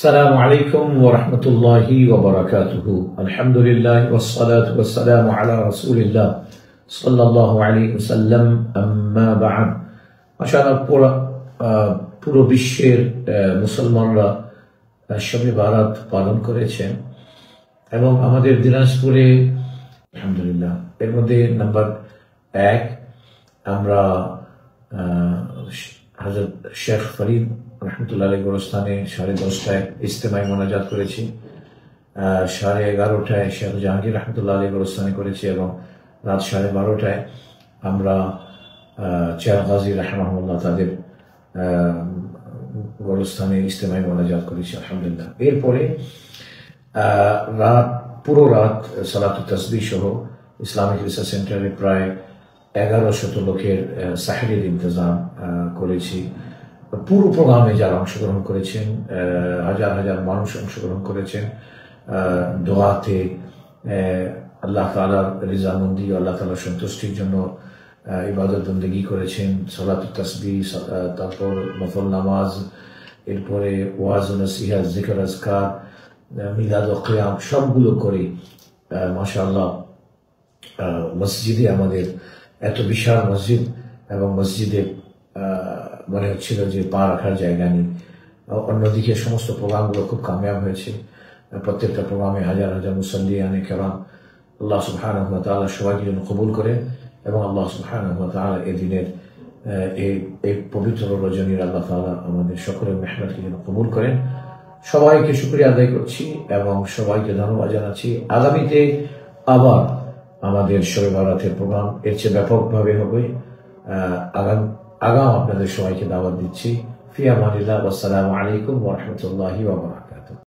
السلام عليكم ورحمة الله وبركاته. الحمد لله والصلاة والسلام على رسول الله صلى الله عليه وسلم. أما بعد, মাশাআল্লাহ পুরো বিশ্বের মুসলমানরা শবে বারাত পালন করেছেন এবং আমাদের দিনাজপুরে আলহামদুলিল্লাহ এর মধ্যে নাম্বার 1 আমরা হযরত শেখ ফরিদ রহমতুল্লাহ আলাইহি গোরস্থানে 10:30টায় ইজতেমাই মোনাজাত করেছি, 11:30টায় শেখ জাহাঙ্গীর রহমতুল্লাহ আলাইহি গোরস্থানে করেছি এবং রাত 12:30টায় আমরা চেয়ার গাজী রাহমাহুল্লাহ তাদের গোরস্থানে ইজতেমাই মোনাজাত করেছি আলহামদুলিল্লাহ। এরপরে পুরো রাত সালাতুত তাসবিহ সহ ইসলামিক রিসার্চ সেন্টারে প্রায় 1100 লোকের সাহরির ইন্তজাম করেছি। পুরো প্রোগ্রামে যারা অংশগ্রহণ করেছেন, হাজার হাজার মানুষ অংশগ্রহণ করেছেন, দোয়াতে আল্লাহ তাআলার রিজামন্দি ও আল্লাহ তাআলার সন্তুষ্টির জন্য ইবাদত বন্দেগী করেছেন, সালাতুত তাসবিহ, তারপর নফল নামাজ, এরপরে ওয়াজ ও নসিহত, জিকির আজকার, মিলাদ ও কিয়াম সবগুলো করে মাশাআল্লাহ মসজিদে, আমাদের এত বিশাল মসজিদ এবং মসজিদে মনে হচ্ছিল যে পা রাখার জায়গা নেই। অন্যদিকে সমস্ত প্রোগ্রামগুলো খুব কামিয়াব হয়েছে। প্রত্যেকটা প্রোগ্রামে হাজার হাজার মুসাল্লিয়ানে কেরাম আল্লাহ সুবহানাহু ওয়া তাআলা সবাইকে যেন কবুল করেন এবং আল্লাহ সুবহানাহু ওয়া তাআলা এই দিনের এই পবিত্র রজনীর আল্লাহ তাআলা আমাদের সকলের মেহনতকে যেন কবুল করেন। সবাইকে শুকরিয়া আদায় করছি এবং সবাইকে ধন্যবাদ জানাচ্ছি। আগামীতে আবার আমাদের শবে বারাতের প্রোগ্রাম এর চেয়ে ব্যাপকভাবে হবে। আগাম আপনাদের সবাইকে দাওয়াত দিচ্ছি। ফি আমানিল্লাহ, ওয়াসসালামু আলাইকুম ওয়া রাহমাতুল্লাহি ওয়া বারাকাতুহু।